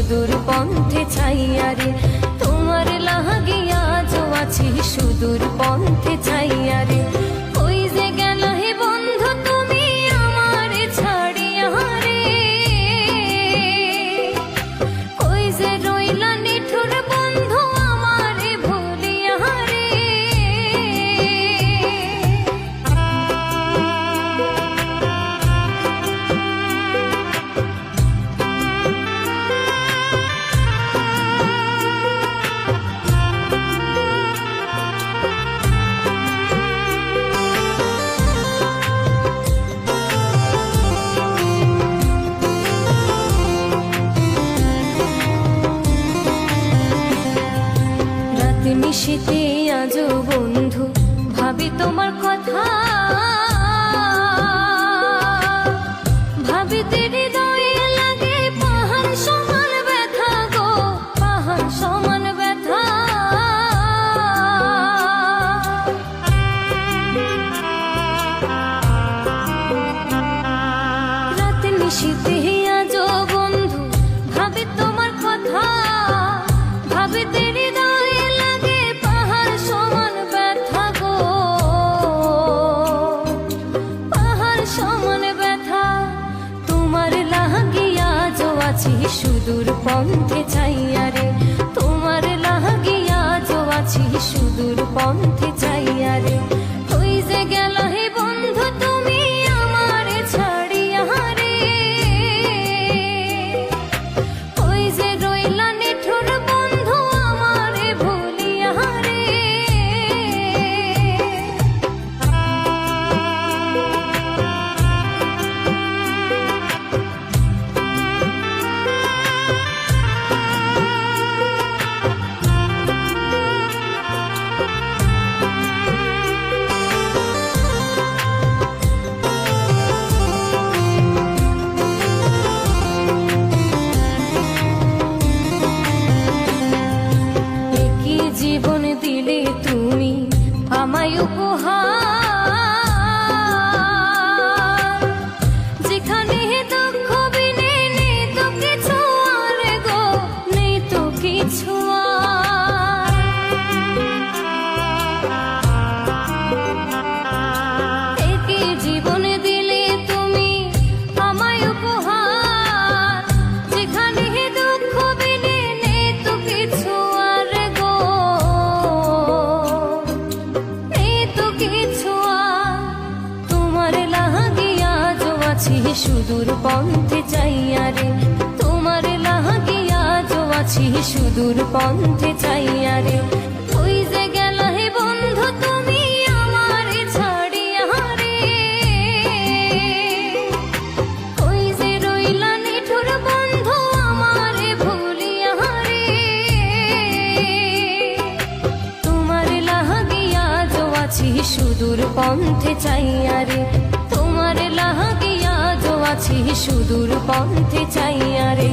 সুদূর পন্থে ছাইয়া রে, তোমার লাগিয়া যো আছি সুদূর পন্থে ছাইয়া রে। কই যে গেল হে বন্ধু তুমি আমার ছাড়িয়া রে, কই যে রইলা নিঠুর বন্ধু আমার ভুলিয়া রে। নিশীথে আজো বন্ধু ভাবি তোমার কথা, ভাবিতে হৃদয়ে লাগে পাহাড় সমান ব্যথা গো, পাহাড় সমান ব্যথা। রাত নিশীথে আজো বন্ধু ভাবি তোমার কথা, ভাবিতে সুদূর পন্থে ছাইয়া রে, তোমার লাগিয়া যো আছি সুদূর পন্থে ছাইয়া রে। কই যে গেল হে বন্ধু তুমি আমার ছাড়িয়া রে, কই যে রইলা নিঠুর বন্ধু আমার ভুলিয়া রে। জীবন দিলে তুমি আমায় উপহার, যেখানে দুঃখ বিনে নেই তো কিছু আর গো, নেই তো কিছু আর। একে জীবন দিলে তুমি আমায় উপহার, যেখানে দুঃখ বিনে নেই তো কিছু আর গো, সুদূর পন্থে চাইয়া রে, তোমার লাগিয়া যো আছি সুদূর পন্থে চাইয়া রে। কই যে গেল হে বন্ধু তুমি আমার ছাড়িয়া রে, কই যে রইলা নিঠুর বন্ধু আমার ভুলিয়া রে। তোমার লাগিয়া যো আছি সুদূর পন্থে চাইয়া রে, তোমার লাগিয়া আছি সুদূর পন্থে চাইয়া রে।